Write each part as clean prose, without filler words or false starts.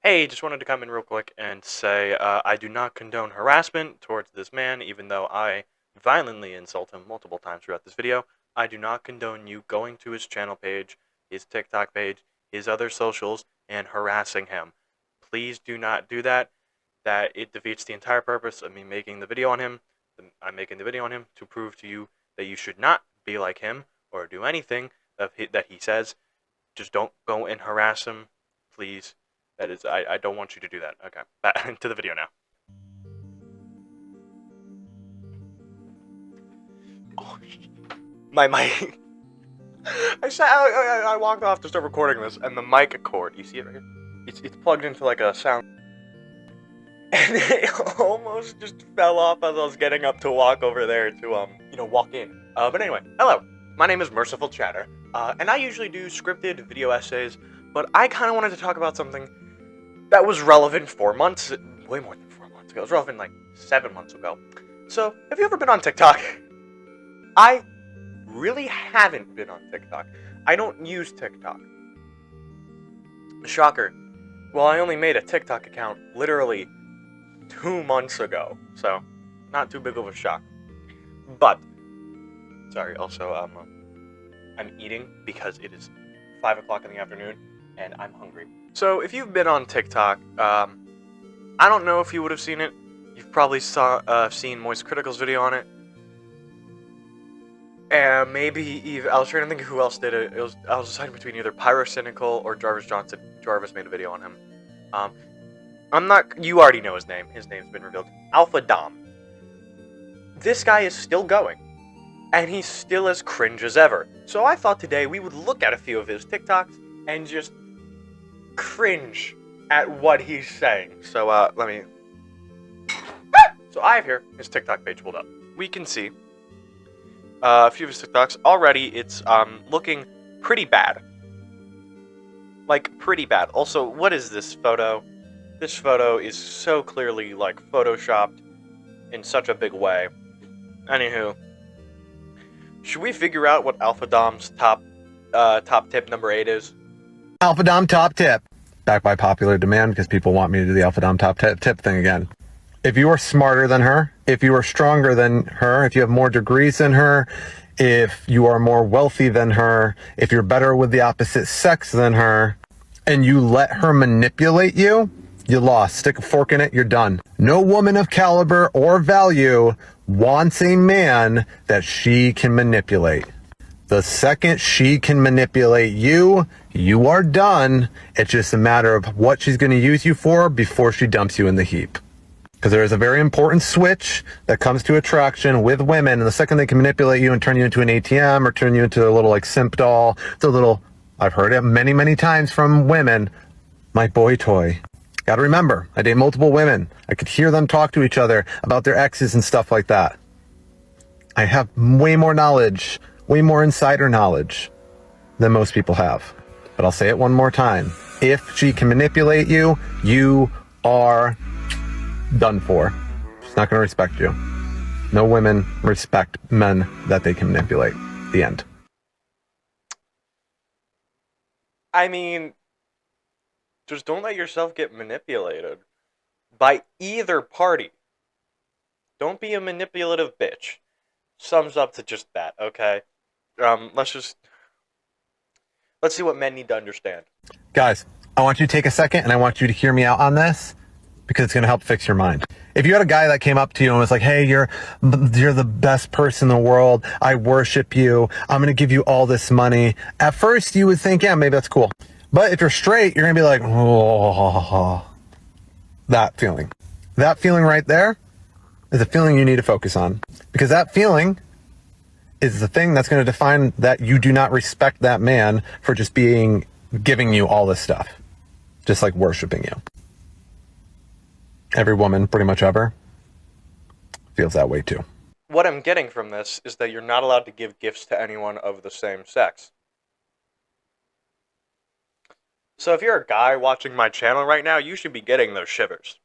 Hey, just wanted to come in real quick and say I do not condone harassment towards this man, even though I violently insult him multiple times throughout this video. I do not condone you going to his channel page, his TikTok page, his other socials, and harassing him. Please do not do that. That it defeats the entire purpose of me making the video on him. I'm making the video on him to prove to you that you should not be like him or do anything that he says. Just don't go and harass him, please. That is, I don't want you to do that. Okay, back to the video now. Oh, my mic. I walked off to start recording this, and the mic cord, you see it right here? It's plugged into like a sound, and it almost just fell off as I was getting up to walk over there to walk in. But anyway, hello. My name is Merciful Chatter, and I usually do scripted video essays, but I kind of wanted to talk about something that was relevant 4 months, way more than 4 months ago. It was relevant like 7 months ago. So, have you ever been on TikTok? I really haven't been on TikTok. I don't use TikTok. Shocker. Well, I only made a TikTok account literally 2 months ago, so not too big of a shock. But, sorry, also, I'm eating because it is 5 o'clock in the afternoon, and I'm hungry. So, if you've been on TikTok, I don't know if you would have seen it. You've probably seen Moist Critical's video on it. And maybe even, I was trying to think of who else did it. I was deciding between either Pyrocynical or Jarvis Johnson. Jarvis made a video on him. You already know his name. His name's been revealed. Alpha Dom. This guy is still going. And he's still as cringe as ever. So I thought today we would look at a few of his TikToks and just cringe at what he's saying. So let me. So I have here his TikTok page pulled up. We can see a few of his TikToks. Already it's looking pretty bad. Like pretty bad. Also, what is this photo? This photo is so clearly like photoshopped in such a big way. Anywho, should we figure out what Alpha Dom's top tip number 8 is? Alpha Dom top tip. Back by popular demand because people want me to do the Alpha Dom top tip thing again. If you are smarter than her, if you are stronger than her, if you have more degrees than her, if you are more wealthy than her, if you're better with the opposite sex than her, and you let her manipulate you, you lost. Stick a fork in it, you're done. No woman of caliber or value wants a man that she can manipulate. The second she can manipulate you, you are done. It's just a matter of what she's going to use you for before she dumps you in the heap. Because there is a very important switch that comes to attraction with women, and the second they can manipulate you and turn you into an ATM or turn you into a little like simp doll, it's a little, I've heard it many, many times from women, my boy toy. Gotta remember, I date multiple women. I could hear them talk to each other about their exes and stuff like that. I have way more knowledge, way more insider knowledge than most people have. But I'll say it one more time. If she can manipulate you, you are done for. She's not going to respect you. No women respect men that they can manipulate. The end. I mean, just don't let yourself get manipulated by either party. Don't be a manipulative bitch. Sums up to just that, okay? Let's see what men need to understand. Guys, I want you to take a second and I want you to hear me out on this because it's going to help fix your mind. If you had a guy that came up to you and was like, hey, you're the best person in the world. I worship you. I'm going to give you all this money. At first, you would think, yeah, maybe that's cool. But if you're straight, you're going to be like, oh, that feeling. That feeling right there is a feeling you need to focus on. Because that feeling is the thing that's going to define that you do not respect that man for just giving you all this stuff. Just like worshiping you. Every woman, pretty much ever, feels that way too. What I'm getting from this is that you're not allowed to give gifts to anyone of the same sex. So if you're a guy watching my channel right now, you should be getting those shivers.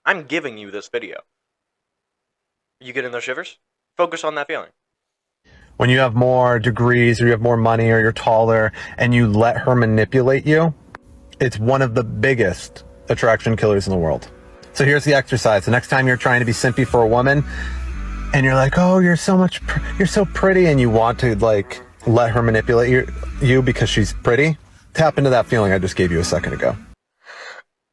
I'm giving you this video. You getting those shivers? Focus on that feeling. When you have more degrees or you have more money or you're taller and you let her manipulate you, it's one of the biggest attraction killers in the world. So here's the exercise. The next time you're trying to be simpy for a woman and you're like, oh, you're so pretty, and you want to like let her manipulate you because she's pretty, tap into that feeling I just gave you a second ago.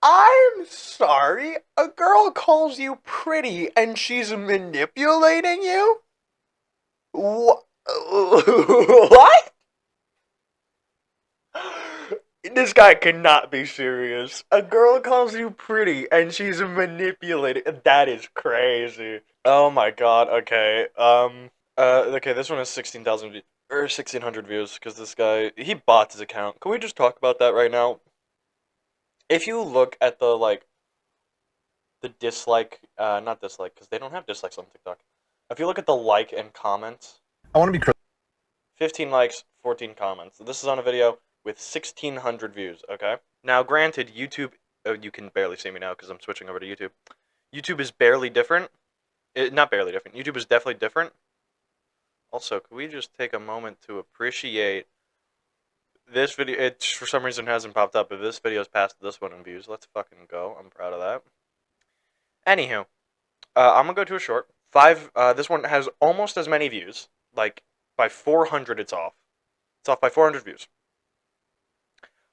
I'm sorry, a girl calls you pretty and she's manipulating you? What? This guy cannot be serious. A girl calls you pretty and she's manipulating. That is crazy. Oh my god, okay. Okay, this one has 16,000 views. Or 1,600 views, because this guy, he bought his account. Can we just talk about that right now? If you look at the dislike, not dislike, because they don't have dislikes on TikTok. If you look at the like and comments, I want to be 15 likes, 14 comments. This is on a video with 1,600 views, okay? Now, granted, YouTube, you can barely see me now because I'm switching over to YouTube. YouTube is barely different. Not barely different. YouTube is definitely different. Also, could we just take a moment to appreciate this video? It, for some reason, hasn't popped up. If this video is past this one in views, let's fucking go. I'm proud of that. Anywho, I'm gonna go to a short. This one has almost as many views. Like, by 400, it's off. It's off by 400 views.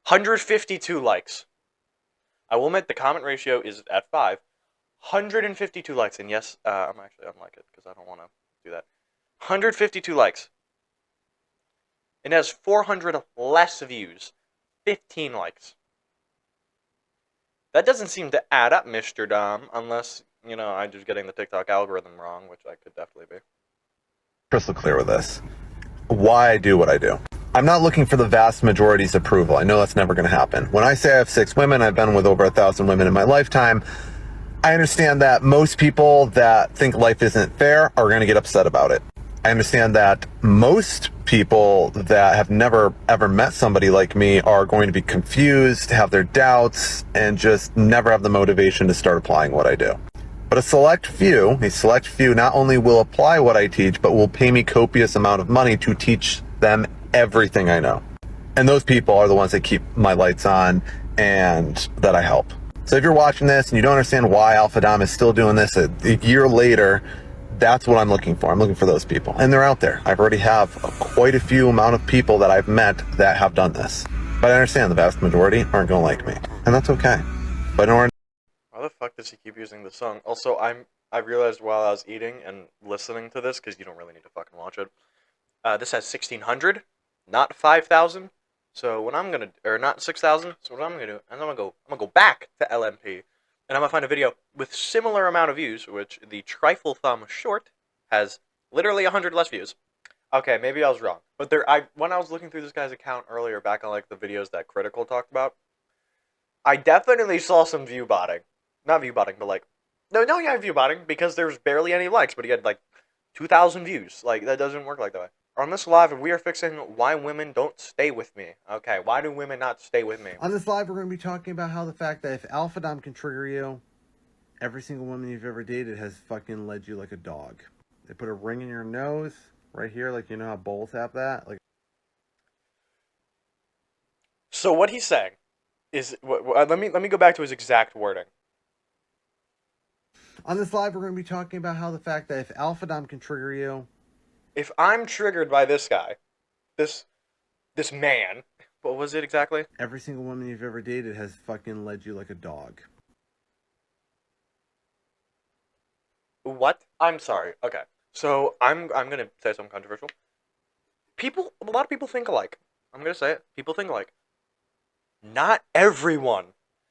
152 likes. I will admit the comment ratio is at 5. 152 likes, and yes, I'm actually unlike it because I don't want to do that. 152 likes. It has 400 less views. 15 likes. That doesn't seem to add up, Mr. Dom, unless, you know, I'm just getting the TikTok algorithm wrong, which I could definitely be. crystal clear with this. Why I do what I do. I'm not looking for the vast majority's approval. I know that's never going to happen. When I say I have 6 women, I've been with over 1,000 women in my lifetime. I understand that most people that think life isn't fair are going to get upset about it. I understand that most people that have never ever met somebody like me are going to be confused, have their doubts, and just never have the motivation to start applying what I do. But a select few not only will apply what I teach, but will pay me copious amount of money to teach them everything I know. And those people are the ones that keep my lights on and that I help. So if you're watching this and you don't understand why Alpha Dom is still doing this a year later, that's what I'm looking for. I'm looking for those people. And they're out there. I've already have quite a few amount of people that I've met that have done this. But I understand the vast majority aren't going to like me. And that's okay. But in order... Why the fuck does he keep using the song? Also, I realized while I was eating and listening to this, because you don't really need to fucking watch it, this has 1,600, not 5,000. So what I'm gonna, or not 6,000. So what I'm gonna do, I'm gonna go back to LMP, and I'm gonna find a video with similar amount of views, which the Trifle Thumb short has literally 100 less views. Okay, maybe I was wrong, but when I was looking through this guy's account earlier, back on like the videos that Critical talked about, I definitely saw some view botting. Not view botting, but like, yeah, view botting, because there's barely any likes, but he had like 2,000 views. Like, that doesn't work like that way. On this live, we are fixing why women don't stay with me. Okay, why do women not stay with me? On this live, we're going to be talking about how the fact that if Alpha Dom can trigger you, every single woman you've ever dated has fucking led you like a dog. They put a ring in your nose, right here, like you know how bulls have that? Like. So what he's saying is, let me go back to his exact wording. On this live, we're going to be talking about how the fact that if Alpha Dom can trigger you, if I'm triggered by this guy, this man, what was it exactly? Every single woman you've ever dated has fucking led you like a dog. What? I'm sorry. Okay. So I'm gonna say something controversial. A lot of people think alike. I'm gonna say it. People think alike. Not everyone.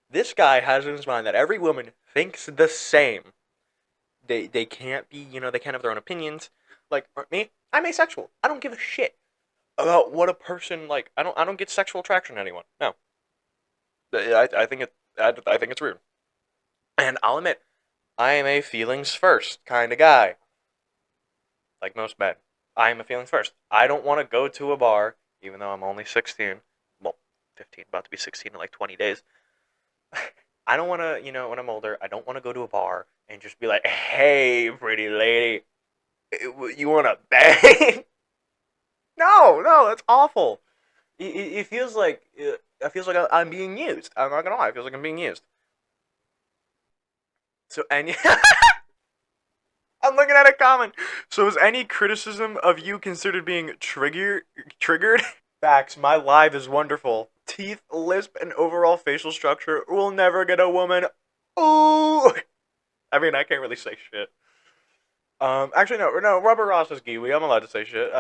This guy has in his mind that every woman thinks the same. They can't be, they can't have their own opinions. Like me, I'm asexual. I don't give a shit about what a person like. I don't get sexual attraction to anyone. No. I think it's rude. And I'll admit, I am a feelings first kind of guy. Like most men, I am a feelings first. I don't want to go to a bar, even though I'm only 16. Well, 15, about to be 16 in like 20 days. I don't want to, when I'm older, I don't want to go to a bar and just be like, hey, pretty lady, you want to bang? No, that's awful. It feels like I'm being used. I'm not gonna lie, it feels like I'm being used. So any I'm looking at a comment. So is any criticism of you considered being triggered? Facts, my live is wonderful. Teeth, lisp, and overall facial structure will never get a woman. Ooh. I mean, I can't really say shit. Actually, no. Rubber Ross is Kiwi. I'm allowed to say shit.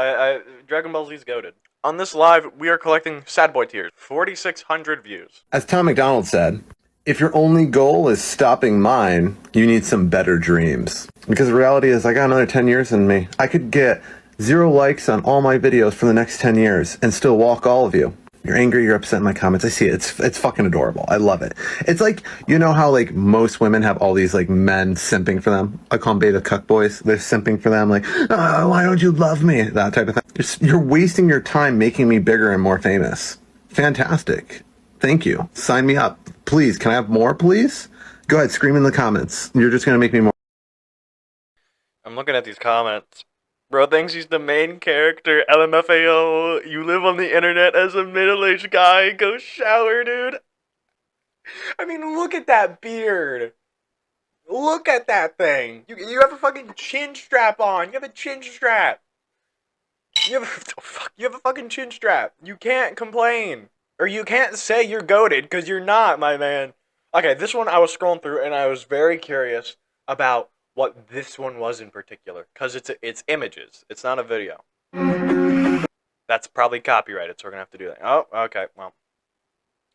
Dragon Ball Z's goated. On this live, we are collecting sad boy tears. 4,600 views. As Tom McDonald said, if your only goal is stopping mine, you need some better dreams. Because the reality is, I got another 10 years in me. I could get 0 likes on all my videos for the next 10 years and still walk all of you. You're angry, you're upset in my comments. I see it. It's fucking adorable. I love it. It's like, you know how like most women have all these like men simping for them? I call them beta cuck boys. They're simping for them like, oh, why don't you love me? That type of thing. You're wasting your time making me bigger and more famous. Fantastic. Thank you. Sign me up. Please, can I have more, please? Go ahead, scream in the comments. You're just going to make me more. I'm looking at these comments. Bro thinks he's the main character. LMFAO. You live on the internet as a middle-aged guy. Go shower, dude. I mean, look at that beard. Look at that thing. You have a fucking chin strap on. You have a chin strap. You have a fucking chin strap. You can't complain. Or you can't say you're goated, because you're not, my man. Okay, this one I was scrolling through, and I was very curious about what this one was in particular, because it's images. It's not a video. That's probably copyrighted, so we're gonna have to do that. Oh, okay. Well,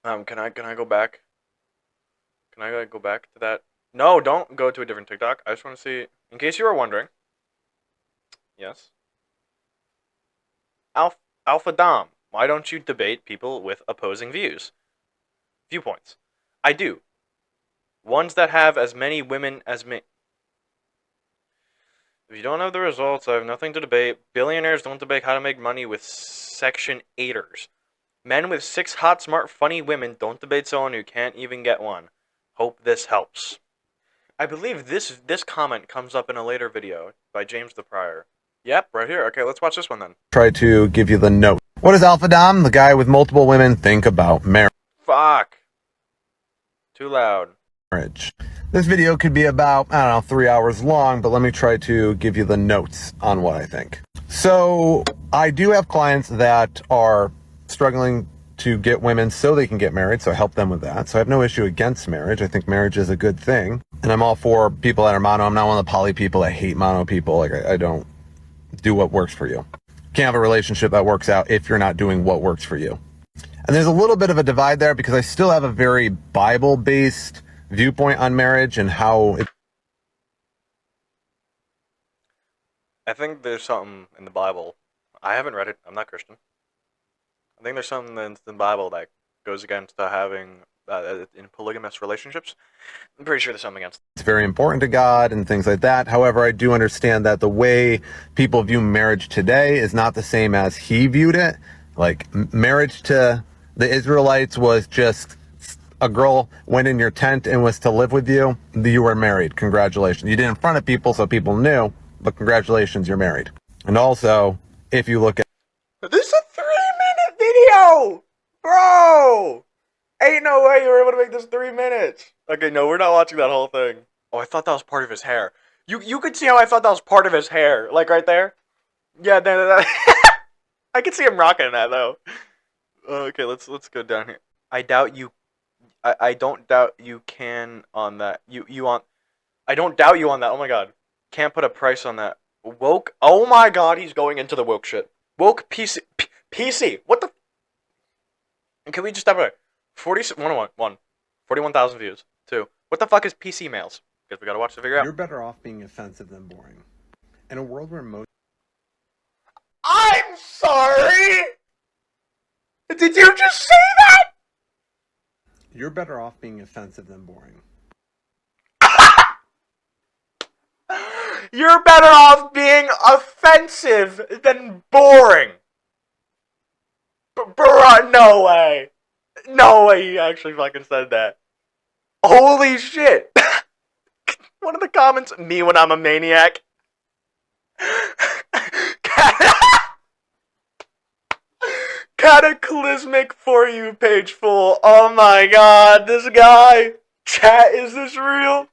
can I go back? Can I go back to that? No, don't go to a different TikTok. I just want to see, in case you were wondering. Yes. Alpha Dom. Why don't you debate people with opposing viewpoints? I do. Ones that have as many women as me. If you don't have the results, I have nothing to debate. Billionaires don't debate how to make money with Section 8ers. Men with 6 hot, smart, funny women don't debate someone who can't even get one. Hope this helps. I believe this comment comes up in a later video by James the Prior. Yep, right here. Okay, let's watch this one then. Try to give you the note. What does Alpha Dom, the guy with multiple women, think about marriage? Fuck. Too loud. This video could be about, I don't know, 3 hours long, but let me try to give you the notes on what I think. So I do have clients that are struggling to get women so they can get married, so I help them with that. So I have no issue against marriage. I think marriage is a good thing. And I'm all for people that are mono. I'm not one of the poly people that hate mono people. Like, I don't do what works for you. Can't have a relationship that works out if you're not doing what works for you. And there's a little bit of a divide there because I still have a very Bible-based viewpoint on marriage and how I think there's something in the Bible. I haven't read it. I'm not Christian. I think there's something in the Bible that goes against having in polygamous relationships. I'm pretty sure there's something against. It's very important to God and things like that. However, I do understand that the way people view marriage today is not the same as he viewed it. Like, marriage to the Israelites was just a girl went in your tent and was to live with you. You were married. Congratulations. You did it in front of people so people knew, but congratulations, you're married. And also, if you look at... This is a 3-minute video! Bro! Ain't no way you were able to make this 3 minutes. Okay, no, we're not watching that whole thing. Oh, I thought that was part of his hair. You could see how I thought that was part of his hair. Like, right there? Yeah, I could see him rocking that, though. Okay, let's go down here. I doubt you... I don't doubt you can on that. I don't doubt you on that. Oh my god. Can't put a price on that. Woke. Oh my god, he's going into the woke shit. Woke PC. PC. What the? And can we just stop right? 41,000 views. 2. What the fuck is PC males? Because we gotta watch to figure out. You're better off being offensive than boring. In a world where most... I'm sorry! Did you just say that? You're better off being offensive than boring. You're better off being offensive than boring. Bruh, no way. No way he actually fucking said that. Holy shit. One of the comments, me when I'm a maniac. Cataclysmic For You page full. Oh my god, this guy. Chat, is this real?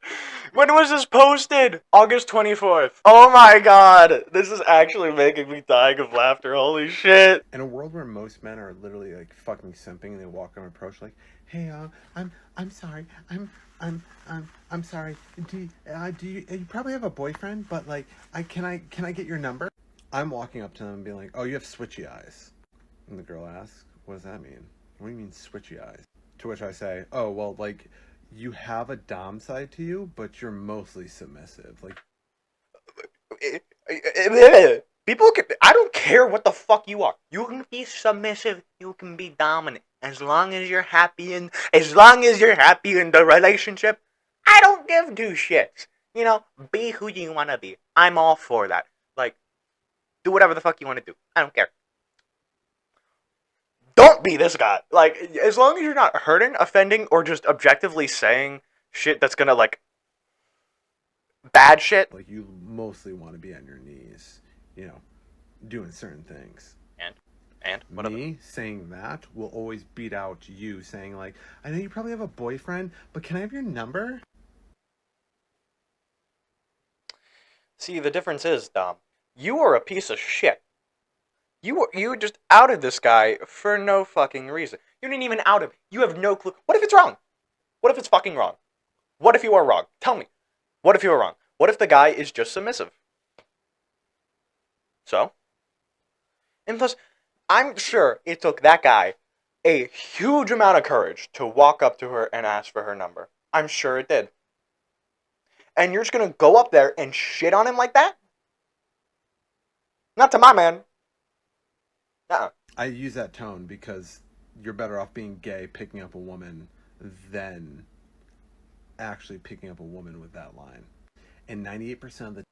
When was this posted? August 24th. Oh my god. This is actually making me dying of laughter. Holy shit. In a world where most men are literally like fucking simping and they walk on approach like, "Hey, I'm sorry, I'm sorry. You probably have a boyfriend, but like, can I get your number?" I'm walking up to them and being like, "Oh, you have switchy eyes," and the girl asks, "What does that mean?" "What do you mean switchy eyes?" To which I say, "Oh, well, like, you have a dom side to you, but you're mostly submissive, like." People can. I don't care what the fuck you are. You can be submissive. You can be dominant. As long as you're happy in the relationship, I don't give two shits. You know, be who you want to be. I'm all for that. Like, do whatever the fuck you want to do. I don't care. Don't be this guy. Like, as long as you're not hurting, offending, or just objectively saying shit that's gonna, like, bad shit. Like, you mostly want to be on your knees, you know, doing certain things. And what Me saying that will always beat out you saying like, "I know you probably have a boyfriend, but can I have your number?" See, the difference is, Dom, you are a piece of shit. You just outed this guy for no fucking reason. You didn't even out him. You have no clue. What if it's wrong? What if it's fucking wrong? What if you are wrong? Tell me. What if you are wrong? What if the guy is just submissive? So? And plus, I'm sure it took that guy a huge amount of courage to walk up to her and ask for her number. I'm sure it did. And you're just gonna go up there and shit on him like that? Not to my man. Uh-uh. I use that tone because you're better off being gay picking up a woman than actually picking up a woman with that line. And 98% of the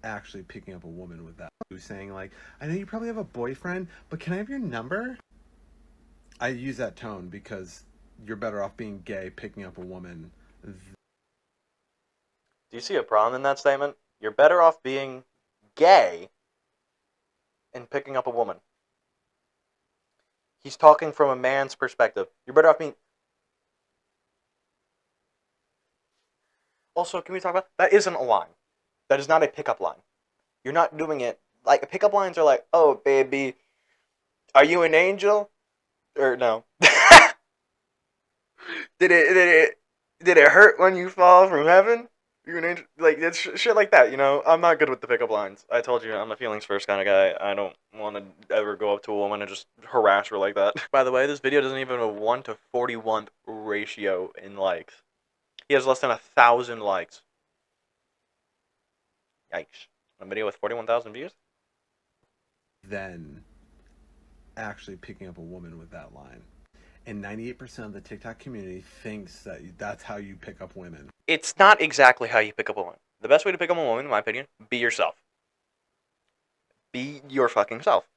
actually picking up a woman with that, who's saying like, "I know you probably have a boyfriend, but can I have your number?" I use that tone because you're better off being gay picking up a woman. Do you see a problem in that statement? You're better off being gay and picking up a woman. He's talking from a man's perspective. You're better off being. Also, can we talk about that? Isn't a line. That is not a pickup line. You're not doing it like pickup lines are like, "Oh, baby, are you an angel?" Or no. did it hurt when you fall from heaven? You're an angel. Like it's shit like that. You know, I'm not good with the pickup lines. I told you I'm a feelings first kind of guy. I don't want to ever go up to a woman and just harass her like that. By the way, this video doesn't even have a 1 to 41 ratio in likes. He has less than 1,000 likes. Yikes! A video with 41,000 views. Than actually picking up a woman with that line. And 98% of the TikTok community thinks that that's how you pick up women. It's not exactly how you pick up a woman. The best way to pick up a woman, in my opinion, be yourself. Be your fucking self.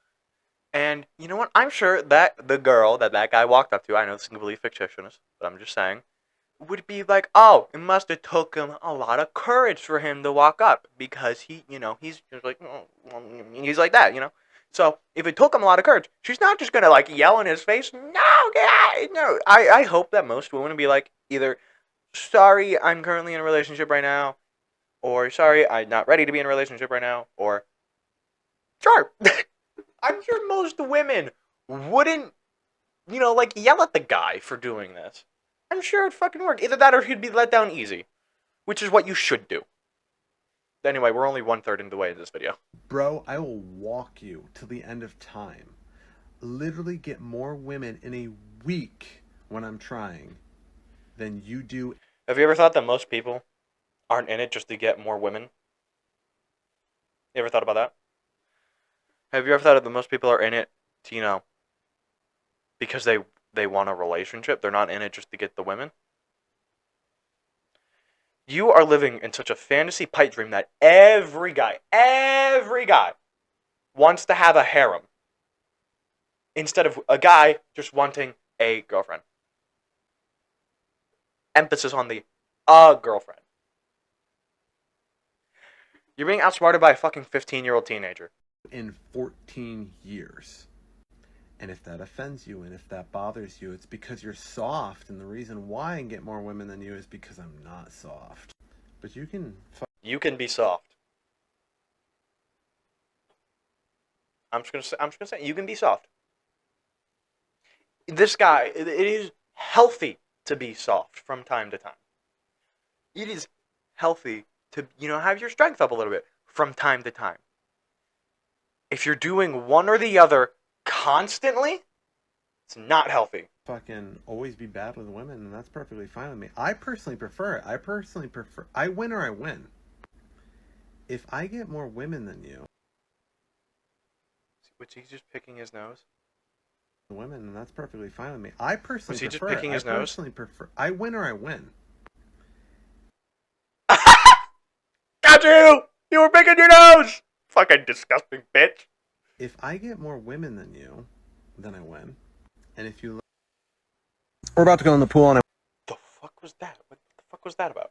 And you know what? I'm sure that the girl that guy walked up to, I know this is completely fictitious, but I'm just saying, would be like, "Oh, it must have took him a lot of courage for him to walk up because he's just like, he's like that, you know." So if it took him a lot of courage, she's not just gonna like yell in his face. No, God, no. I hope that most women would be like either, "Sorry, I'm currently in a relationship right now," or "Sorry, I'm not ready to be in a relationship right now," or "Sure." I'm sure most women wouldn't, like yell at the guy for doing this. I'm sure it'd fucking work. Either that or he'd be let down easy, which is what you should do. Anyway, we're only 1/3 into the way of this video. Bro, I will walk you to the end of time. Literally get more women in a week when I'm trying than you do. Have you ever thought that most people aren't in it just to get more women? You ever thought about that? Have you ever thought that most people are in it to, because they want a relationship? They're not in it just to get the women? You are living in such a fantasy pipe dream that every guy wants to have a harem instead of a guy just wanting a girlfriend. Emphasis on the a girlfriend. You're being outsmarted by a fucking 15-year-old teenager. In 14 years. And if that offends you and if that bothers you, it's because you're soft. And the reason why I can get more women than you is because I'm not soft. But you can... You can be soft. I'm just gonna say, you can be soft. This guy, it is healthy to be soft from time to time. It is healthy to, have your strength up a little bit from time to time. If you're doing one or the other constantly, it's not healthy. Fucking always be bad with women, and that's perfectly fine with me. I personally prefer it. I win or I win. If I get more women than you... Was he just picking his nose? Women, and that's perfectly fine with me. I personally Was he prefer just picking it. his I nose? personally prefer... I win or I win. Got you! You were picking your nose! Fucking disgusting bitch. If I get more women than you, then I win. And if you... We're about to go in the pool and The fuck was that? What the fuck was that about?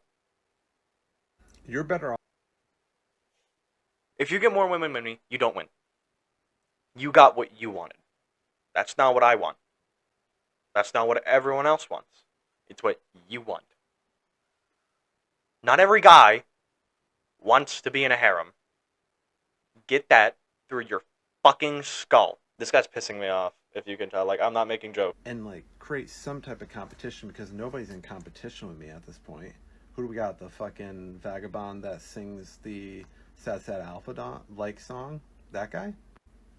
you're better off... If you get more women than me, you don't win. You got what you wanted. That's not what I want. That's not what everyone else wants. It's what you want. Not every guy wants to be in a harem. Get that through your fucking skull. This guy's pissing me off, if you can tell. Like, I'm not making jokes. And, like, create some type of competition, because nobody's in competition with me at this point. Who do we got? The fucking vagabond that sings the Sad Sad Alpha like song? That guy?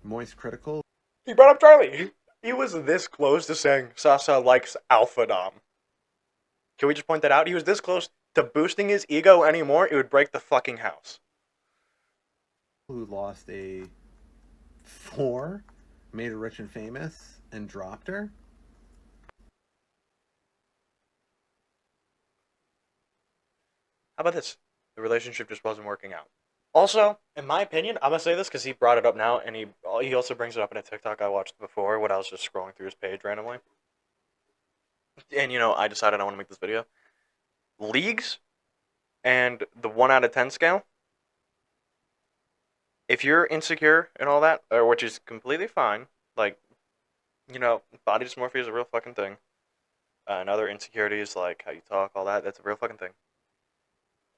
Moist Critical? He brought up Charlie. He was this close to saying Sasa likes Alpha Dom. Can we just point that out? He was this close to boosting his ego anymore, it would break the fucking house. Who lost a 4, made her rich and famous, and dropped her? How about this? The relationship just wasn't working out. Also, in my opinion, I'm gonna say this because he brought it up now, and he also brings it up in a TikTok I watched before when I was just scrolling through his page randomly. And I decided I want to make this video. Leagues and the 1 out of 10 scale. If you're insecure and all that, which is completely fine, like, body dysmorphia is a real fucking thing. And other insecurities like how you talk, all that, that's a real fucking thing.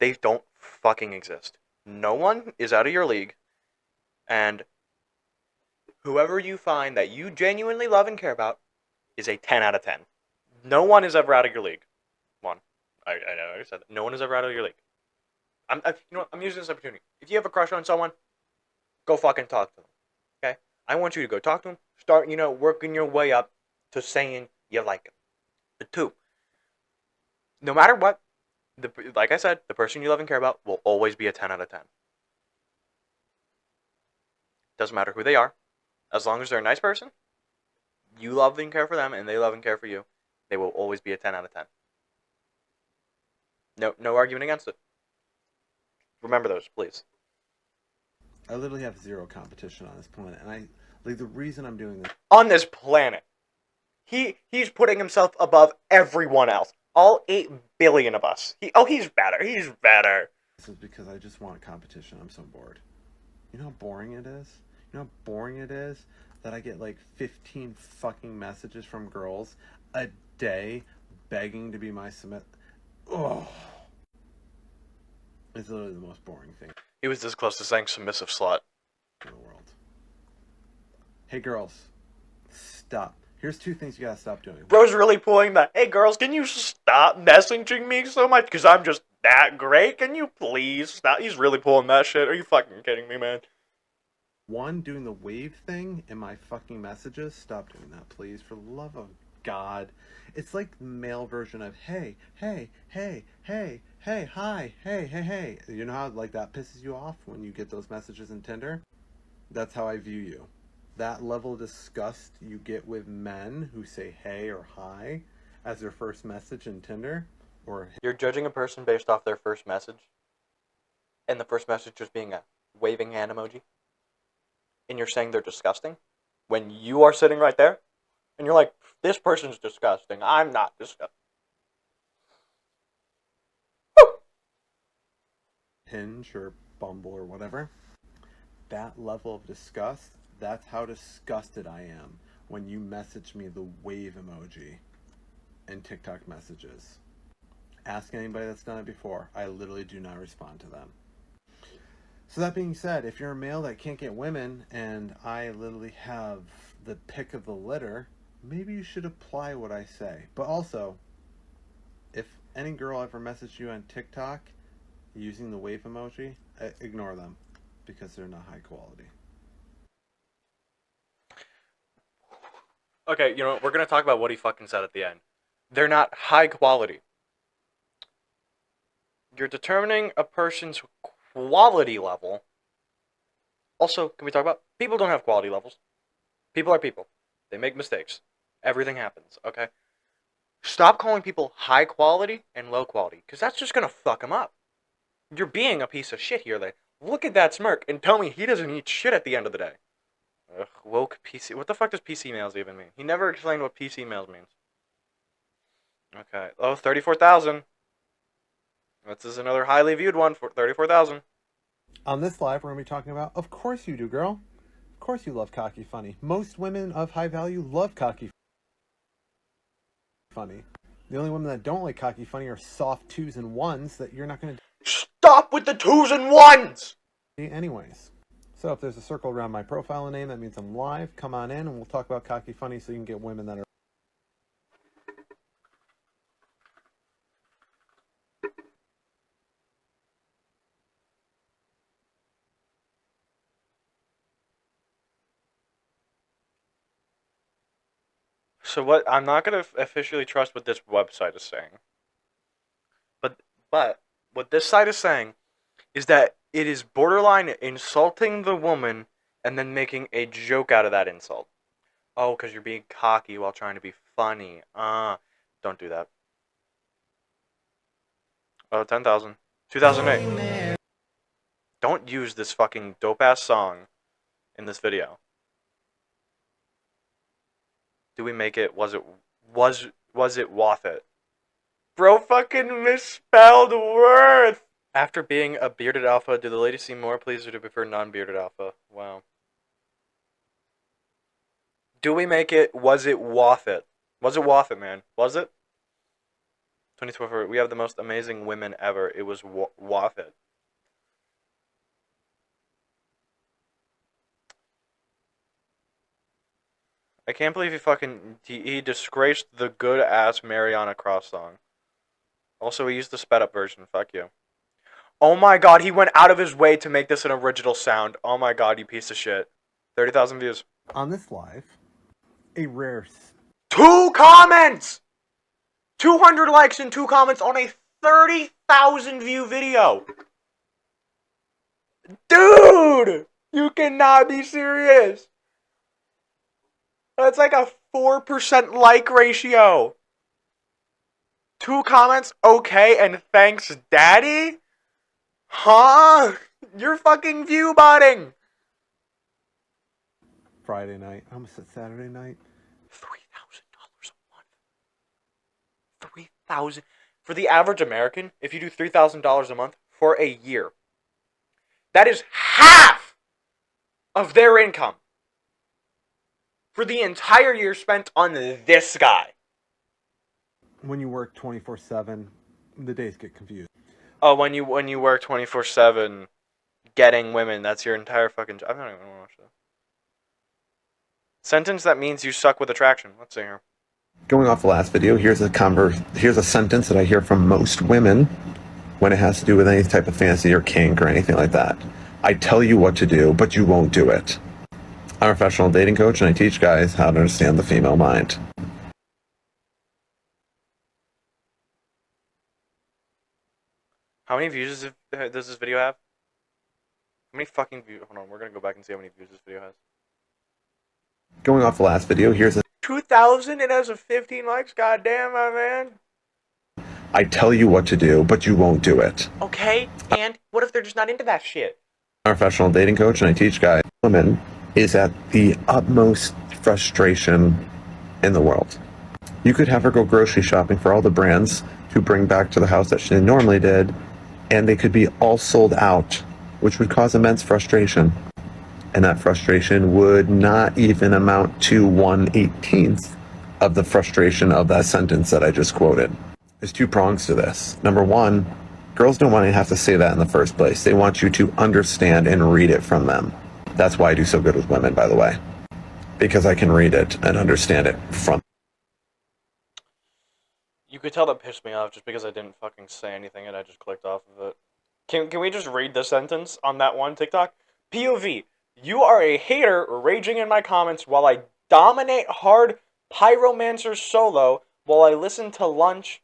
They don't fucking exist. No one is out of your league, and whoever you find that you genuinely love and care about is a 10 out of 10. No one is ever out of your league. I know I said that. No one is ever out of your league. I'm using this opportunity. If you have a crush on someone, go fucking talk to them. Okay? I want you to go talk to them. Start, working your way up to saying you like them. But 2, no matter what, like I said, the person you love and care about will always be a 10 out of 10. Doesn't matter who they are. As long as they're a nice person, you love and care for them, and they love and care for you, they will always be a 10 out of 10. No argument against it. Remember those, please. I literally have 0 competition on this planet, and the reason I'm doing this... On this planet. He's putting himself above everyone else. All 8 billion of us. He's better. He's better. This is because I just want competition. I'm so bored. You know how boring it is? You know how boring it is that I get like 15 fucking messages from girls a day begging to be my submit... Oh. It's literally the most boring thing He was this close to saying submissive slut. in the world. Hey girls, stop. Here's 2 things you gotta stop doing. Bro's really pulling that, hey girls, can you stop messaging me so much? Because I'm just that great. Can you please stop? He's really pulling that shit. Are you fucking kidding me, man? 1, doing the wave thing in my fucking messages. Stop doing that, please. For the love of God. It's like the male version of, hey, hey, hey, hey, hey, hi, hey, hey, hey. You know how, like, that pisses you off when you get those messages in Tinder? That's how I view you. That level of disgust you get with men who say hey or hi as their first message in Tinder, or... You're judging a person based off their first message, and the first message just being a waving hand emoji, and you're saying they're disgusting, when you are sitting right there, and you're like, this person's disgusting, I'm not disgusting. Hinge or Bumble or whatever, that level of disgust, that's how disgusted I am when you message me the wave emoji in TikTok messages. Ask anybody that's done it before. I literally do not respond to them. So that being said, if you're a male that can't get women and I literally have the pick of the litter, maybe you should apply what I say. But also, if any girl ever messaged you on TikTok using the wave emoji, ignore them because they're not high quality. Okay, you know, we're going to talk about what he fucking said at the end. They're not high quality. You're determining a person's quality level. Also, can we talk about people don't have quality levels? People are people. They make mistakes. Everything happens, okay? Stop calling people high quality and low quality, because that's just going to fuck them up. You're being a piece of shit here. Like, look at that smirk and tell me he doesn't eat shit at the end of the day. Ugh, woke PC. What the fuck does PC males even mean? He never explained what PC males means. Okay. Oh, 34,000. This is another highly viewed one for 34,000. On this live, we're going to be talking about, of course you do, girl. Of course you love cocky funny. Most women of high value love cocky funny. The only women that don't like cocky funny are soft 2s and 1s that you're not going to Stop with the 2s and 1s! anyways. So if there's a circle around my profile name, that means I'm live. Come on in and we'll talk about cocky funny so you can get women that are... So what, I'm not going to officially trust what this website is saying. But what this site is saying is that it is borderline insulting the woman and then making a joke out of that insult. Oh, because you're being cocky while trying to be funny. Don't do that. Oh, 10,000. 2008. Don't use this fucking dope-ass song in this video. Do we make it? Was it worth it? Bro fucking misspelled worth! After being a bearded alpha, do the ladies seem more pleased or do they prefer non-bearded alpha? Wow. Do we make it? Was it worth it? Was it worth it, man? Was it? 2024, we have the most amazing women ever. It was worth it. I can't believe he disgraced the good-ass Mariana Cross song. Also, he used the sped-up version. Fuck you. Oh my god, he went out of his way to make this an original sound. Oh my god, you piece of shit. 30,000 views. On this live, a rare... 2 comments! 200 likes and 2 comments on a 30,000 view video. Dude! You cannot be serious. That's like a 4% like ratio. 2 comments, okay, and thanks, daddy? Huh? You're fucking view botting. Friday night. I almost said Saturday night. $3,000 a month. 3,000 for the average American. If you do $3,000 a month for a year, that is half of their income for the entire year spent on this guy. When you work 24/7, the days get confused. Oh, when you work 24/7, getting women, that's your entire fucking job. I'm not even gonna watch that. Sentence that means you suck with attraction. Let's see here. Going off the last video, here's a sentence that I hear from most women when it has to do with any type of fantasy or kink or anything like that. I tell you what to do, but you won't do it. I'm a professional dating coach and I teach guys how to understand the female mind. How many views does this video have? How many fucking views? Hold on, we're gonna go back and see how many views this video has. Going off the last video, here's a 2,000. It has a 15 likes. Goddamn, my man. I tell you what to do, but you won't do it. Okay, and what if they're just not into that shit? I'm a professional dating coach and I teach guys. Women is at the utmost frustration in the world. You could have her go grocery shopping for all the brands to bring back to the house that she normally did, and they could be all sold out, which would cause immense frustration. And that frustration would not even amount to 1/18th of the frustration of that sentence that I just quoted. There's two prongs to this. Number one, girls don't want to have to say that in the first place. They want you to understand and read it from them. That's why I do so good with women, by the way, because I can read it and understand it from. You could tell that pissed me off just because I didn't fucking say anything and I just clicked off of it. Can we just read the sentence on that one TikTok? POV, you are a hater raging in my comments while I dominate hard Pyromancer solo while I listen to lunch.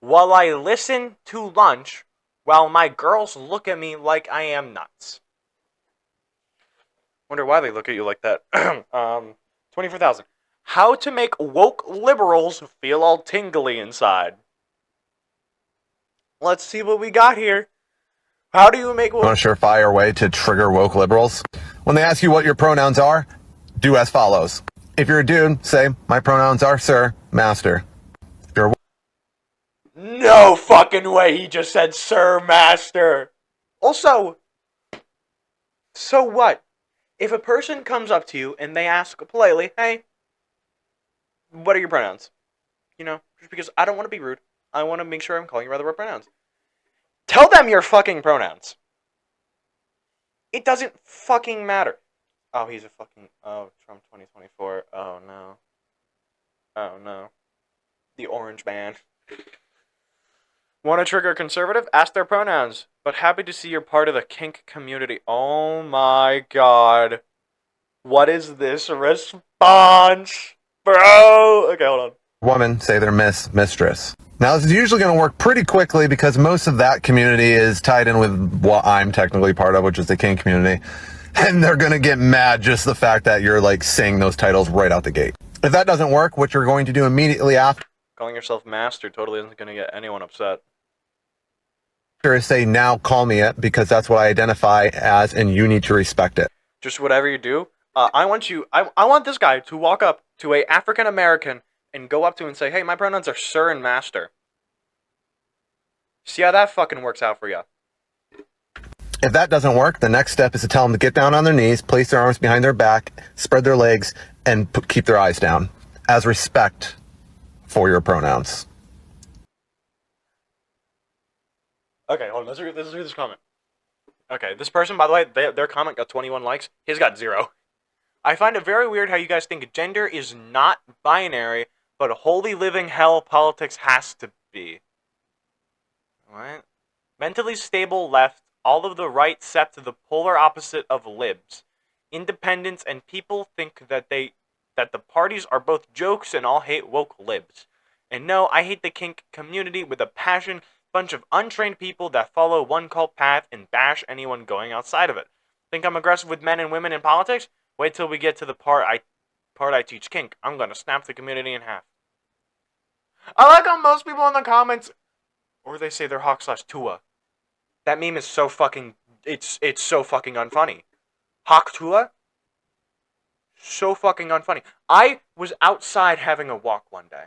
While I listen to lunch while my girls look at me like I am nuts. Wonder why they look at you like that. 24,000. How to make woke liberals feel all tingly inside. Let's see what we got here. How do you make woke... You want a surefire way to trigger woke liberals? When they ask you what your pronouns are, do as follows. If you're a dude, say, my pronouns are sir, master. If you're a... No fucking way he just said sir, master. Also, so what? If a person comes up to you and they ask politely, hey, what are your pronouns? You know, just because I don't want to be rude. I want to make sure I'm calling you by the right pronouns. Tell them your fucking pronouns. It doesn't fucking matter. Oh, he's a fucking... Oh, Trump 2024. Oh, no. Oh, no. The orange man. Want to trigger a conservative? Ask their pronouns. But happy to see you're part of the kink community. Oh, my God. What is this response? Bro! Okay, hold on. Woman, say their mistress. Now, this is usually going to work pretty quickly because most of that community is tied in with what I'm technically part of, which is the kink community. And they're going to get mad just the fact that you're, like, saying those titles right out the gate. If that doesn't work, what you're going to do immediately after... Calling yourself master totally isn't going to get anyone upset. ...is say, now call me it, because that's what I identify as, and you need to respect it. Just whatever you do, I want this guy to walk up to a African American and go up to him and say, hey, my pronouns are sir and master. See how that fucking works out for you. If that doesn't work, the next step is to tell them to get down on their knees, place their arms behind their back, spread their legs, and keep their eyes down, as respect for your pronouns. Okay, hold on, let's read this comment. Okay, this person, by the way, their comment got 21 likes. His got 0. I find it very weird how you guys think gender is not binary, but holy living hell politics has to be. What? Mentally stable left, all of the right except the polar opposite of libs. Independents and people think that the parties are both jokes and all hate woke libs. And no, I hate the kink community with a passion, bunch of untrained people that follow one cult path and bash anyone going outside of it. Think I'm aggressive with men and women in politics? Wait till we get to the part I teach kink. I'm gonna snap the community in half. I like how most people in the comments, or they say they're Hawk/Tua. That meme is so fucking, it's so fucking unfunny. Hawk Tua? So fucking unfunny. I was outside having a walk one day,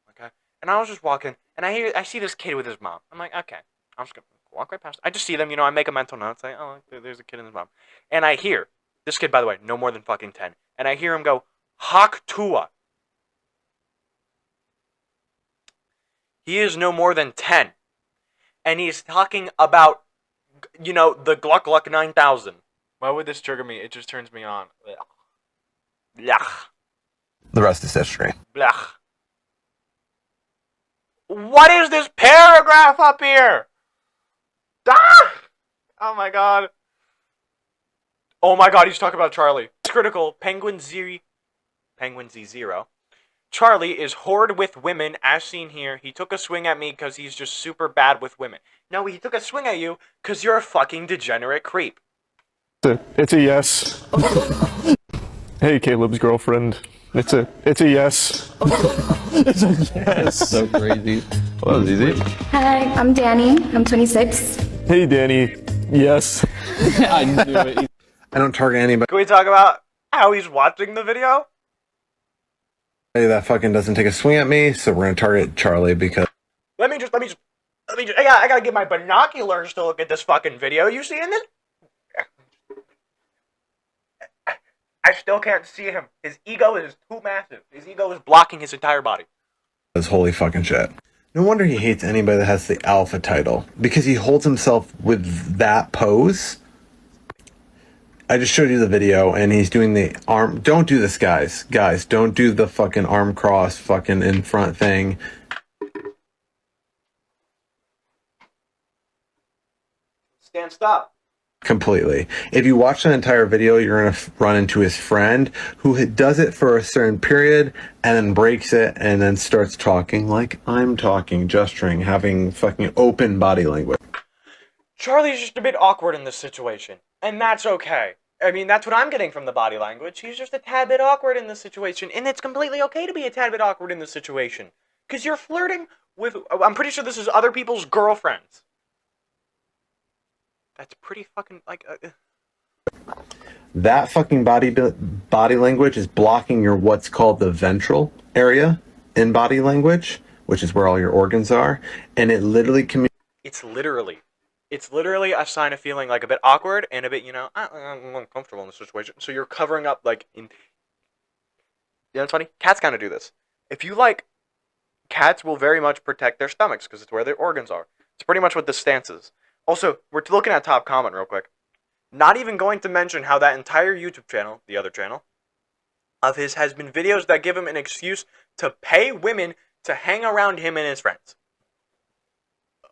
okay? And I was just walking, and I see this kid with his mom. I'm like, okay, I'm just gonna walk right past. I just see them, you know, I make a mental note, say, oh, there's a kid and his mom. And I hear, this kid, by the way, no more than fucking 10. And I hear him go, Hawk Tua. He is no more than 10. And he's talking about, you know, the Gluck Gluck 9000. Why would this trigger me? It just turns me on. Blech. The rest is history. Blech. What is this paragraph up here? Ah! Oh my god. Oh my god, he's talking about Charlie. It's critical. Penguin Z0. Charlie is horrid with women, as seen here. He took a swing at me because he's just super bad with women. No, he took a swing at you because you're a fucking degenerate creep. It's a yes. Hey, Caleb's girlfriend. It's a yes. It's a yes. So crazy. Well, that was easy. Hi, I'm Danny. I'm 26. Hey, Danny. Yes. I knew it. I don't target anybody. Can we talk about how he's watching the video? That fucking doesn't take a swing at me, so we're gonna target Charlie because Let me just, I gotta get my binoculars to look at this fucking video. You seeing this? I still can't see him. His ego is too massive. His ego is blocking his entire body. it's holy fucking shit. No wonder he hates anybody that has the alpha title, because he holds himself with that pose. I just showed you the video, and he's doing the arm. Don't do this, guys. Guys, don't do the fucking arm cross fucking in front thing. Stand stop. Completely. If you watch the entire video, you're going to run into his friend who does it for a certain period and then breaks it and then starts talking like I'm talking, gesturing, having fucking open body language. Charlie's just a bit awkward in this situation, and that's okay. I mean, that's what I'm getting from the body language. He's just a tad bit awkward in this situation, and it's completely okay to be a tad bit awkward in this situation. Because you're flirting with, I'm pretty sure this is other people's girlfriends. That's pretty fucking, like... That fucking body language is blocking your what's called the ventral area in body language, which is where all your organs are, and it literally It's literally a sign of feeling like a bit awkward and a bit, you know, I'm uncomfortable in this situation. So you're covering up, like, in... You know what's funny? Cats kind of do this. If you like, cats will very much protect their stomachs because it's where their organs are. It's pretty much what this stance is. Also, we're looking at top comment real quick. Not even going to mention how that entire YouTube channel, the other channel, of his has been videos that give him an excuse to pay women to hang around him and his friends.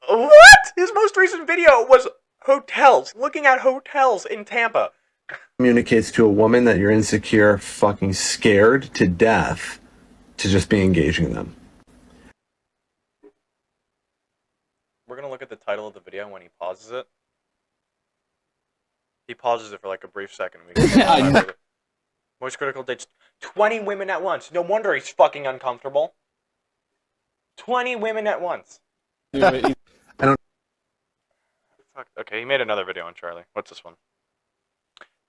What? His most recent video was hotels, looking at hotels in Tampa. communicates to a woman that you're insecure, fucking scared to death to just be engaging them. We're going to look at the title of the video when he pauses it. He pauses it for like a brief second. Most critical dates. 20 women at once. No wonder he's fucking uncomfortable. 20 women at once. I don't... Fuck. Okay, he made another video on Charlie. What's this one?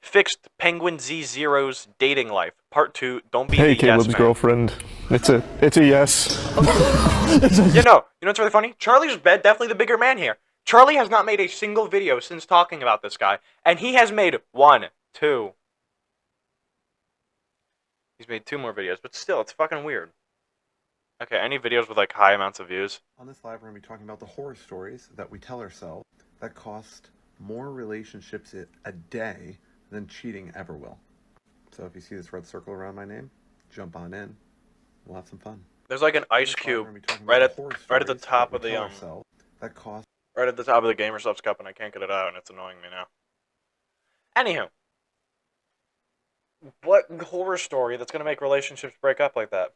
Fixed Penguin Z0's dating life. Part 2. Don't be Hey, the yes Caleb's man. girlfriend. It's a yes. You know what's really funny? Charlie's definitely the bigger man here. Charlie has not made a single video since talking about this guy, and he has made 1, 2. He's made 2 more videos, but still, it's fucking weird. Okay, any videos with like high amounts of views? On this live, we're going to be talking about the horror stories that we tell ourselves that cost more relationships a day than cheating ever will. So if you see this red circle around my name, jump on in. We'll have some fun. There's like an ice cube right at the top of the that cost right at the top of the Gamer Subs cup, and I can't get it out, and it's annoying me now. Anywho, what horror story that's gonna make relationships break up like that?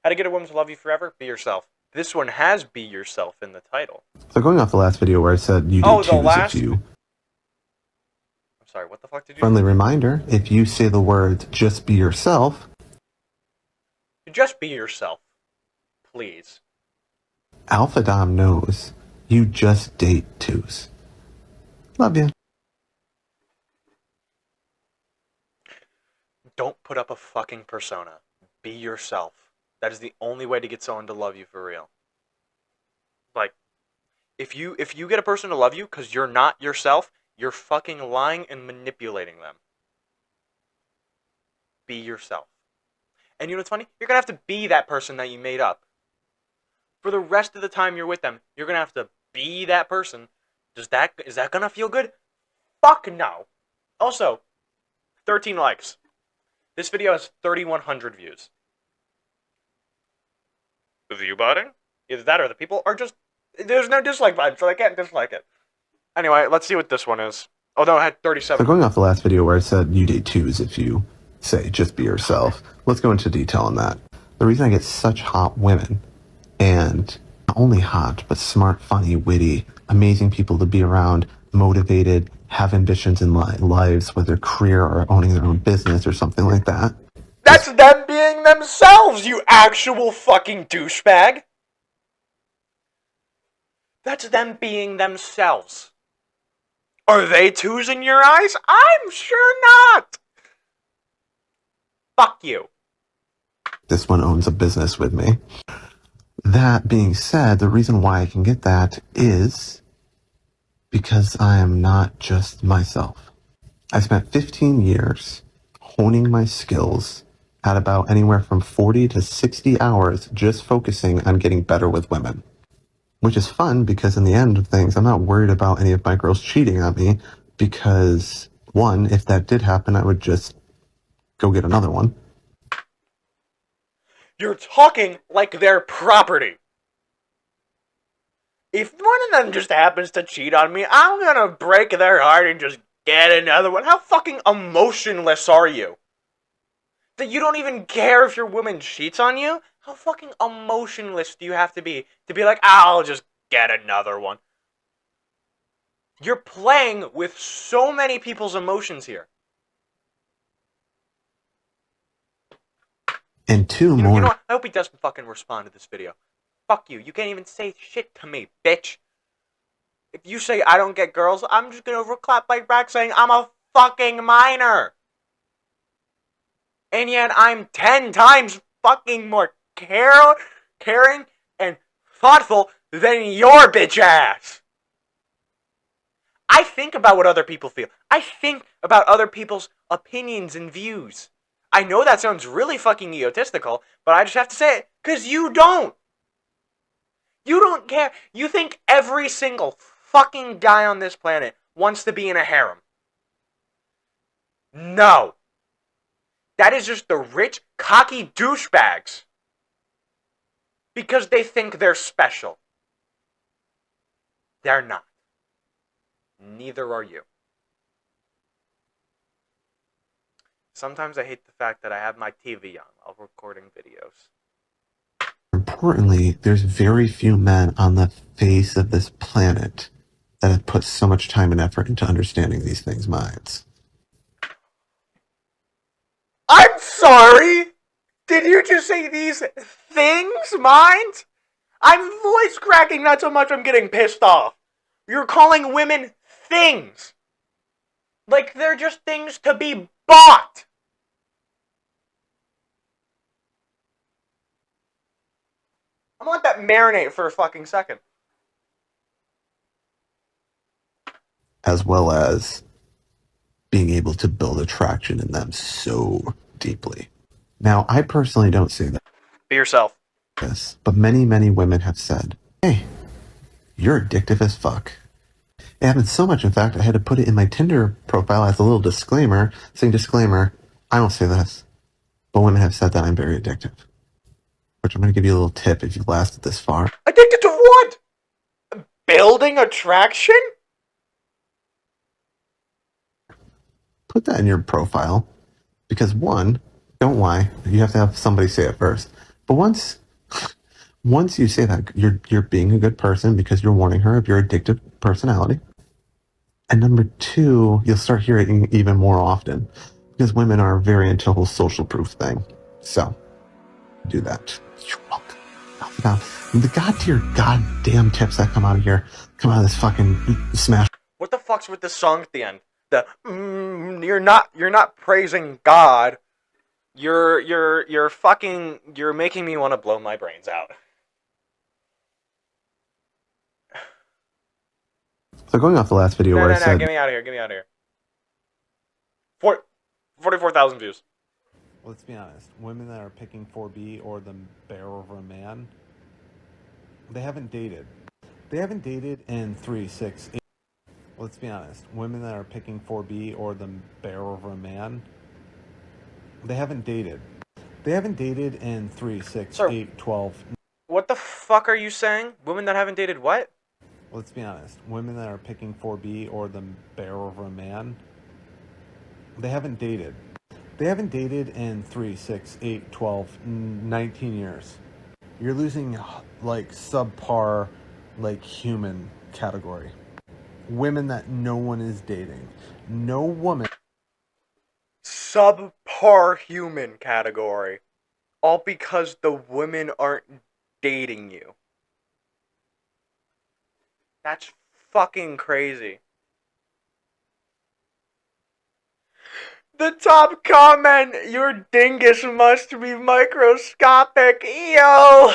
How to get a woman to love you forever? Be yourself. This one has "Be Yourself" in the title. So going off the last video where I said you do choose if you... I'm sorry, what the fuck did you... Friendly reminder, if you say the words, just be yourself... Just be yourself. Please. Alpha Dom knows you just date twos. Love you. Don't put up a fucking persona. Be yourself. That is the only way to get someone to love you for real. Like, if you get a person to love you because you're not yourself, you're fucking lying and manipulating them. Be yourself. And you know what's funny? You're going to have to be that person that you made up. For the rest of the time you're with them, you're going to have to be that person. Is that going to feel good? Fuck no. Also, 13 likes. This video has 3,100 views. View botting? Either that or the people are just... There's no dislike button, so I can't dislike it. Anyway, let's see what this one is. Oh no, it had 37. So going off the last video where I said you date twos if you say just be yourself, let's go into detail on that. The reason I get such hot women, and not only hot, but smart, funny, witty, amazing people to be around, motivated, have ambitions in lives, whether career or owning their own business or something like that. That's them being themselves, you actual fucking douchebag. That's them being themselves. Are they twos in your eyes? I'm sure not. Fuck you. This one owns a business with me. That being said, the reason why I can get that is because I am not just myself. I spent 15 years honing my skills at about anywhere from 40 to 60 hours just focusing on getting better with women. Which is fun because in the end of things, I'm not worried about any of my girls cheating on me because, one, if that did happen, I would just go get another one. You're talking like they're property. If one of them just happens to cheat on me, I'm gonna break their heart and just get another one. How fucking emotionless are you? That you don't even care if your woman cheats on you? How fucking emotionless do you have to be like, I'll just get another one? You're playing with so many people's emotions here. And two You more. know what? I hope he doesn't fucking respond to this video. Fuck you. You can't even say shit to me, bitch. If you say I don't get girls, I'm just gonna clap my back saying I'm a fucking minor. And yet I'm 10 times fucking more caring and thoughtful than your bitch ass. I think about what other people feel. I think about other people's opinions and views. I know that sounds really fucking egotistical, but I just have to say it, because you don't. You don't care. You think every single fucking guy on this planet wants to be in a harem. No. That is just the rich, cocky douchebags. Because they think they're special. They're not. Neither are you. Sometimes I hate the fact that I have my TV on while recording videos. Importantly, there's very few men on the face of this planet that have put so much time and effort into understanding these things' minds. I'm sorry! Did you just say these things' minds? I'm voice cracking not so much I'm getting pissed off. You're calling women things. Like they're just things to be bought. I'm gonna let that marinate for a fucking second. As well as being able to build attraction in them so deeply. Now, I personally don't say Be yourself. this, but many, many women have said, hey, you're addictive as fuck. It happened so much, in fact, I had to put it in my Tinder profile as a little disclaimer, saying, disclaimer, I don't say this, but women have said that I'm very addictive. Which I'm going to give you a little tip if you've lasted this far. Addicted to what? Building attraction? Put that in your profile, because one, don't lie, you have to have somebody say it first. But once you say that, you're being a good person because you're warning her of your addictive personality. And number two, you'll start hearing it even more often because women are very into the whole social proof thing. So, do that. You're welcome. The goddamn tips that come out of here, come out of this fucking smash. What the fuck's with this song at the end? The you're not praising God. You're fucking, you're making me want to blow my brains out. So going off the last video where I said, get me out of here. 44,000 views. let's be honest, women that are picking 4B or the bear over a man, they haven't dated. They haven't dated in 3, 6, 8. Let's be honest, women that are picking 4B or the bear over a man, they haven't dated. They haven't dated in 3, 6, Sir, 8, 12. What the fuck are you saying? Women that haven't dated what? Let's be honest, women that are picking 4B or the bear over a man, they haven't dated. They haven't dated in 3, 6, 8, 12, 19 years. You're losing like subpar, like human category. Women that no one is dating. No woman. Subpar human category. All because the women aren't dating you. That's fucking crazy. The top comment, your dingus must be microscopic. Yo!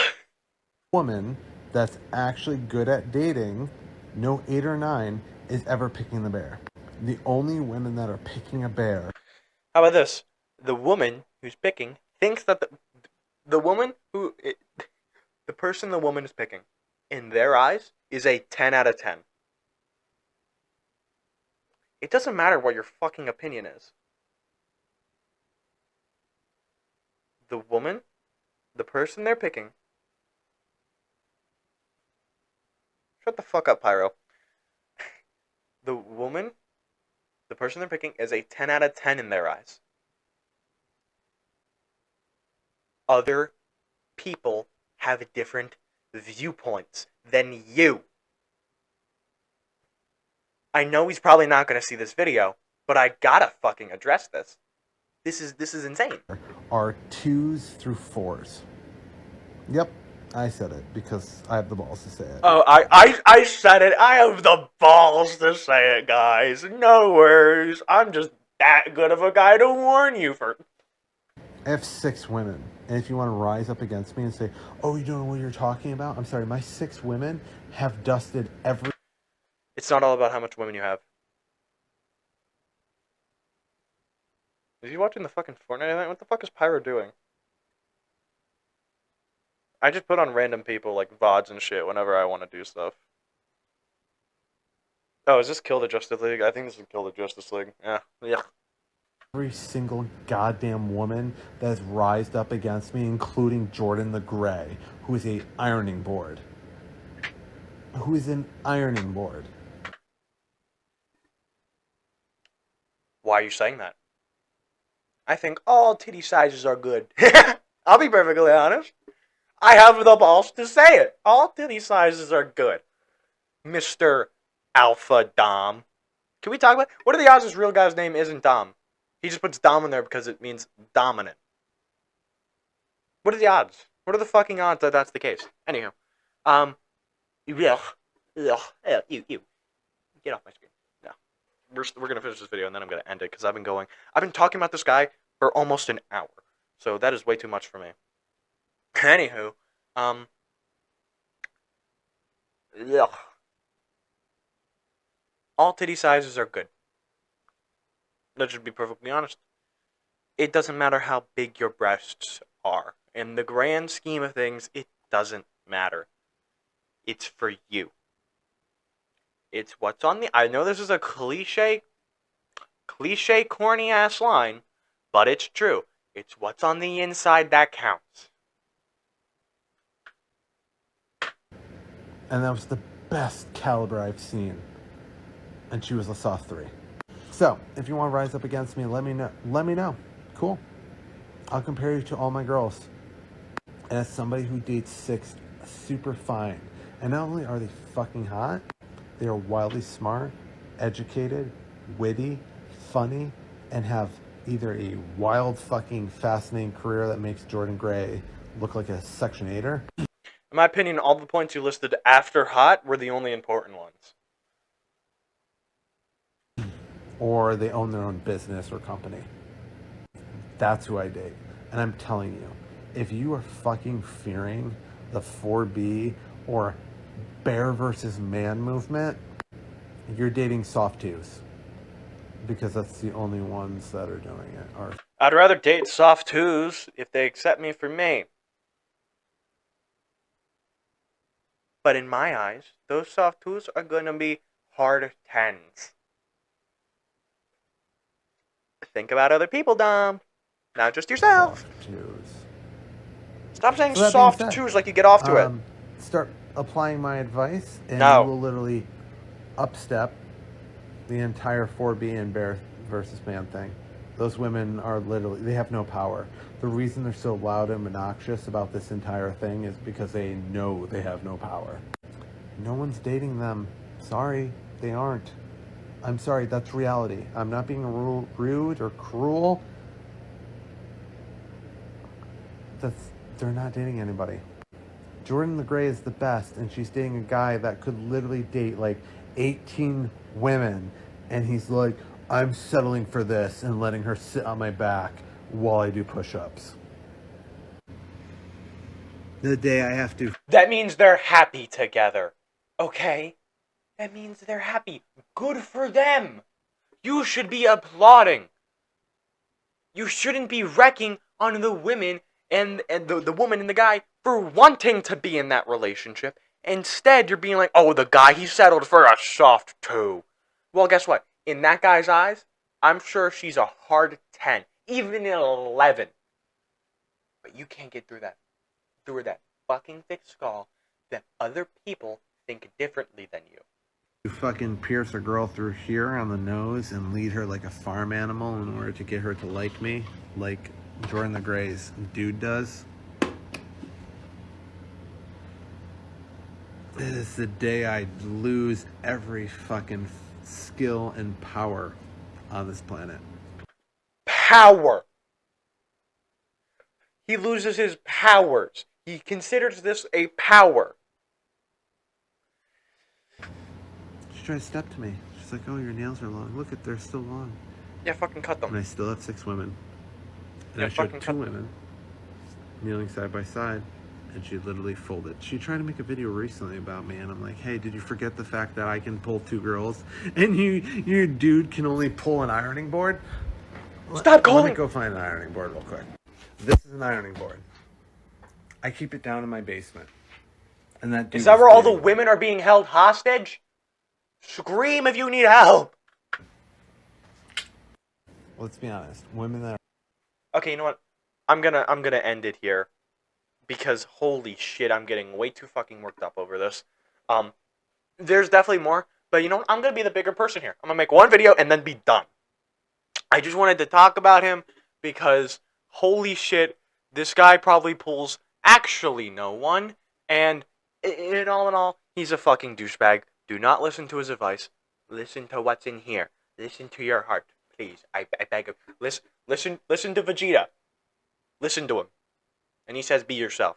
Woman that's actually good at dating, no 8 or 9, is ever picking the bear. The only women that are picking a bear. How about this? The woman who's picking thinks that the woman who... the person the woman is picking, in their eyes, is a 10 out of 10. It doesn't matter what your fucking opinion is. The woman, the person they're picking... Shut the fuck up, Pyro. The woman, the person they're picking, is a 10 out of 10 in their eyes. Other people have different viewpoints than you. I know he's probably not going to see this video, but I gotta fucking address this. This is insane. Are 2s through 4s. Yep, I said it because I have the balls to say it. Oh, I said it. I have the balls to say it, guys. No worries. I'm just that good of a guy to warn you for... I have 6 women, and if you want to rise up against me and say, oh, you don't know what you're talking about? I'm sorry, my 6 women have dusted every... It's not all about how much women you have. Is he watching the fucking Fortnite event? What the fuck is Pyro doing? I just put on random people like VODs and shit whenever I want to do stuff. Oh, is this Kill the Justice League? I think this is Kill the Justice League. Yeah. Every single goddamn woman that has rised up against me, including Jordan the Grey, who is a ironing board. Who is an ironing board. Why are you saying that? I think all titty sizes are good. I'll be perfectly honest. I have the balls to say it. All titty sizes are good. Mr. Alpha Dom. Can we talk about... What are the odds this real guy's name isn't Dom? He just puts Dom in there because it means dominant. What are the odds? What are the fucking odds that that's the case? Anyhow. You. Get off my screen. No. We're going to finish this video and then I'm going to end it because I've been talking about this guy for almost an hour. So that is way too much for me. Anywho. All titty sizes are good. Let's just be perfectly honest. It doesn't matter how big your breasts are. In the grand scheme of things, it doesn't matter. It's for you. It's what's on the... I know this is a cliche, corny-ass line, but it's true. It's what's on the inside that counts. And that was the best caliber I've seen. And she was a soft 3. So, if you want to rise up against me, let me know. Let me know. Cool. I'll compare you to all my girls. And as somebody who dates 6, super fine. And not only are they fucking hot, they are wildly smart, educated, witty, funny, and have either a wild fucking fascinating career that makes Jordan Gray look like a Section 8er. In my opinion, all the points you listed after hot were the only important ones. Or they own their own business or company. That's who I date. And I'm telling you, if you are fucking fearing the 4B or bear versus man movement, you're dating soft 2s. Because that's the only ones that are doing it. I'd rather date soft 2s if they accept me for me. But in my eyes, those soft 2s are going to be hard 10s. Think about other people, Dom. Not just yourself. Soft 2s. Stop saying soft 2s like you get off to it. Start applying my advice, and No. you will literally upstep the entire 4B and bear versus man thing. Those women are literally, they have no power. The reason they're so loud and obnoxious about this entire thing is because they know they have no power. No one's dating them. Sorry, they aren't. I'm sorry, that's reality. I'm not being rude or cruel. They're not dating anybody. Jordan the Grey is the best, and she's dating a guy that could literally date like 18 women, and he's like, I'm settling for this and letting her sit on my back while I do push-ups. The day I have to... That means they're happy together. Okay? That means they're happy. Good for them. You should be applauding. You shouldn't be wrecking on the women and the woman and the guy for wanting to be in that relationship. Instead, you're being like, oh, the guy, he settled for a soft 2. Well, guess what? In that guy's eyes, I'm sure she's a hard 10. Even an 11. But you can't get through that fucking thick skull that other people think differently than you. You fucking pierce a girl through here on the nose and lead her like a farm animal in order to get her to like me, like Jordan the Gray's dude does. This is the day I lose every fucking skill and power on this planet. Power! He loses his powers. He considers this a power. She tried to step to me. She's like, oh, your nails are long. Look at, they're still long. Yeah, fucking cut them. And I still have 6 women. And Yeah, I showed fucking 2 cut women kneeling side by side. And she literally folded. She tried to make a video recently about me, and I'm like, hey, did you forget the fact that I can pull 2 girls? And you dude can only pull an ironing board? Stop calling! Let me go find an ironing board real quick. This is an ironing board. I keep it down in my basement. And that dude Is that where all the bleeding. women are being held hostage? Scream if you need help! Let's be honest. Women that Okay, you know what? I'm gonna end it here. Because holy shit, I'm getting way too fucking worked up over this. There's definitely more, but you know what? I'm gonna be the bigger person here. I'm gonna make one video and then be done. I just wanted to talk about him because holy shit, this guy probably pulls actually no one, and in all, he's a fucking douchebag. Do not listen to his advice. Listen to what's in here. Listen to your heart, please. I beg of you. Listen to Vegeta. Listen to him. And he says, be yourself.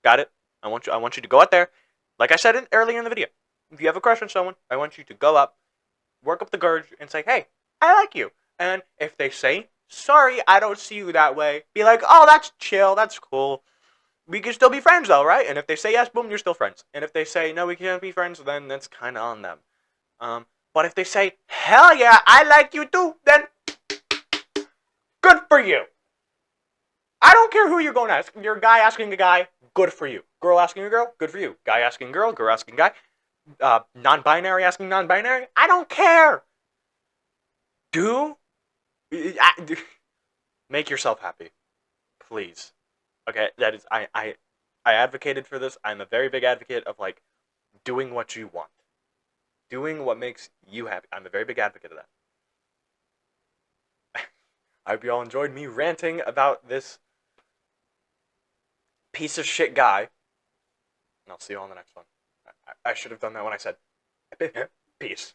Got it? I want you to go out there. Like I said earlier in the video. If you have a crush on someone, I want you to go up, work up the courage, and say, hey, I like you. And if they say, sorry, I don't see you that way, be like, oh, that's chill, that's cool. We can still be friends, though, right? And if they say yes, boom, you're still friends. And if they say, no, we can't be friends, then that's kind of on them. But if they say, hell yeah, I like you too, then good for you. I don't care who you're going to ask. If you're a guy asking a guy, good for you. Girl asking a girl, good for you. Guy asking girl asking guy. Non-binary asking non-binary, I don't care. Make yourself happy. Please. Okay, that is, I advocated for this. I'm a very big advocate of, like, doing what you want. Doing what makes you happy. I'm a very big advocate of that. I hope you all enjoyed me ranting about this piece of shit guy. And I'll see you all in the next one. I should have done that when I said peace.